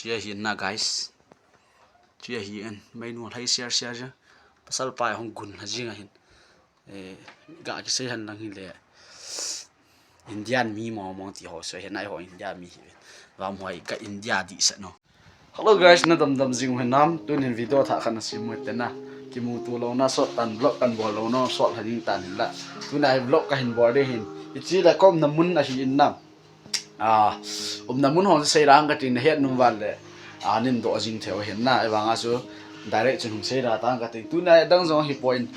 chia hiền na guys chia hiền mấy nuông thấy share chứ pasal pai hong gun haji ngahin gạ cái xây hành lang hin lệ Indian mi mong ti ho so hiện nay ho India mi và mọi cái India đi sẽ nó hello guys na dam jing hen nam tu nin video tha khana sim mo tena ki mu tu lo na so tan vlog kan bo lo no so hading tan la tu nai vlog ka hin bo de hin ichi la kom namun a hi in nam namun ho sei rang ka tin het num wal le nin do jing theo hen na ewanga su direct chung sei ra tang ka tin tu nai dang zo hi point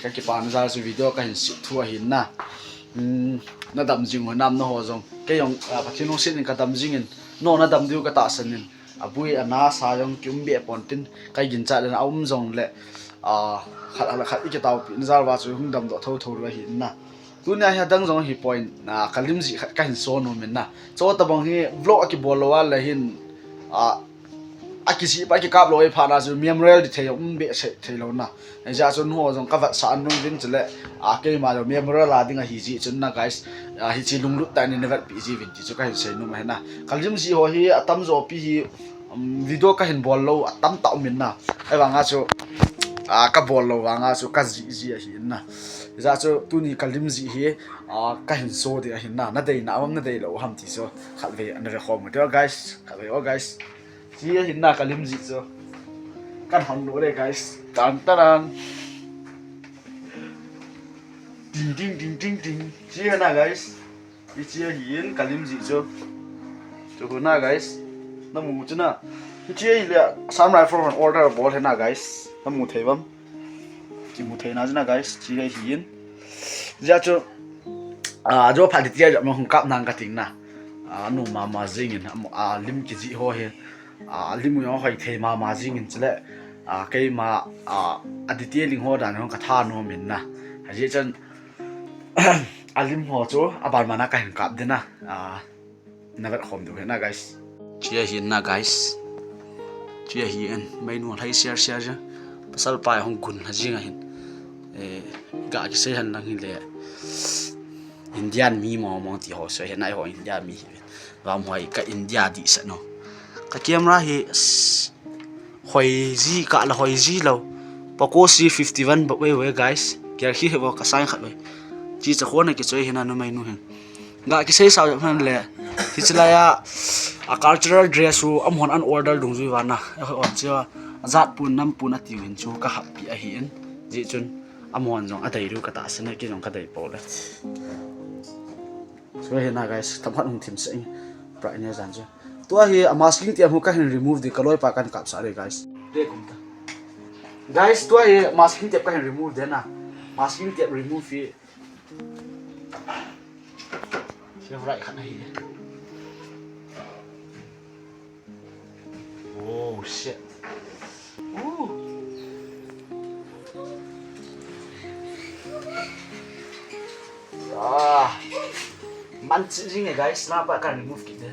ka ki pan za su video ka hin si thua hin na na dam jing ho nam no ho zong ke yong pathino sin ka dam jing in no na dam diu ka ta sanin abui ana sa yong kyum be pontin kai gin cha den aum zong le khat ik taw pin zal wa chu hung dam do tho tho ra hin na tu na ha dang zong hi point na kalim ji khat ka hin so no men na cho ta bang hi vlog ki bolo wa la hin akisi pa ki kap loi phana chu memorial di thei be se thei lo na ja chun ho jong ka va sa an nung din chule ke ma lo memorial la dinga hi ji chun na guys hi chi lung lut ta ni never pi ji vin ti chu ka hin se nu ma na kalim ji ho hi atam zo pi hi video ka hin bol lo atam ta min na ai wa nga chu ka bol lo wa nga chu ka ji hi na ja chu tu ni kalim ji hi ka hin so de hi na dei na am na dei lo ham ti so khat ve an re khom to guys khat ve guys chia hin na kalim ji cho kan hon lo de guys tan tan ding chia na guys i chia hin kalim ji cho na guys na mu chuna chia ile samurai for an order bol he na guys na mu thei bam ki mu thei na na guys chia hin ja cho jo phadi tia ja mo hung kap nang ka ting na nu ma jing in lim ki ji ho he limu yo hoi the ma jing in chele ke ma aditya ling ho dan hong ka tha no min na haji chan alim ho chu abar mana ka hin kap dena navet khom du na guys chia hin na guys chia hin mai nu thai share chứ pasal pai hong gun haji ngahin ga ki sei han lang hin le Indian mi mong ti ho so hiện nay ho India mi và mọi cái India đi sẽ nó cái camera hi hoi ji ka la hoi ji lo Poco C51 but we guys kia hi he ka sai khat we chi cha khona ki choi hina no mai nu hen ga ki sei sao han le hi chla ya a cultural dress u am hon an order dung ju wa na on cha zat pun nam pun a tiu hin chu ka happy a hi en ji chun am hon jong a dai ru ka ta sene ki jong ka dai po le so hina guys tam hat hung thim se pra nya jan chu tua hi masking ti amu ka hin remove the kaloi pa kan kap sare guys de kumta guys tua hi masking ti ka hin remove de na masking ti remove fi chef right khan hi oh shit man ching guys na pa kan remove ki de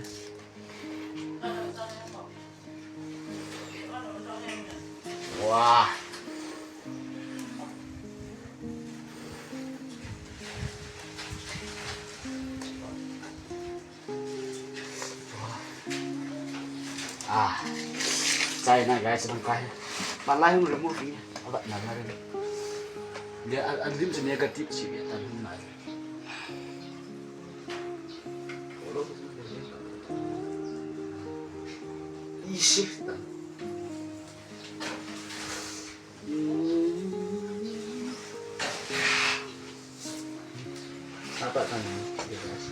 wah sai na guys bang kai bạn lai hung remove ki bạn nang na re dia adim se negatif si tan hung na isi apa kan guys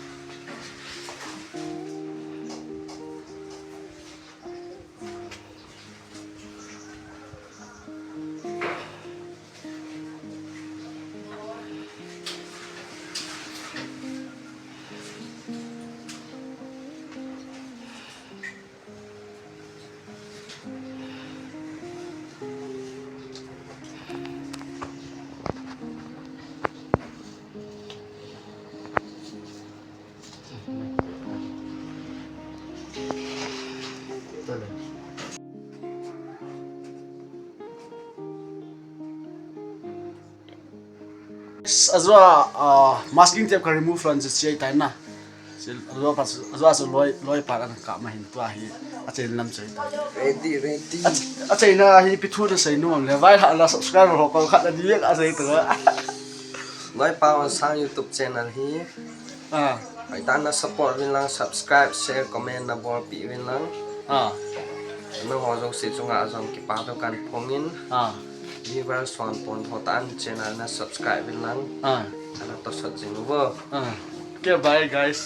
azwa masking tape ka remove from the chai tai na azwa loi pa ka ma hin to hi a chen lam chei ta ready a chei na hi pi thu na sei nuam le vai ha la subscriber ho ko khat la di a sei tu nói bao sang YouTube channel hi à phải tan na support vin lang subscribe share comment na bor pi vin lang à nó ho jong si chunga jong ki pa to kan phongin à viewers son pon hotan channel na subscribe vin lang à ana to sat jing wo à okay bye guys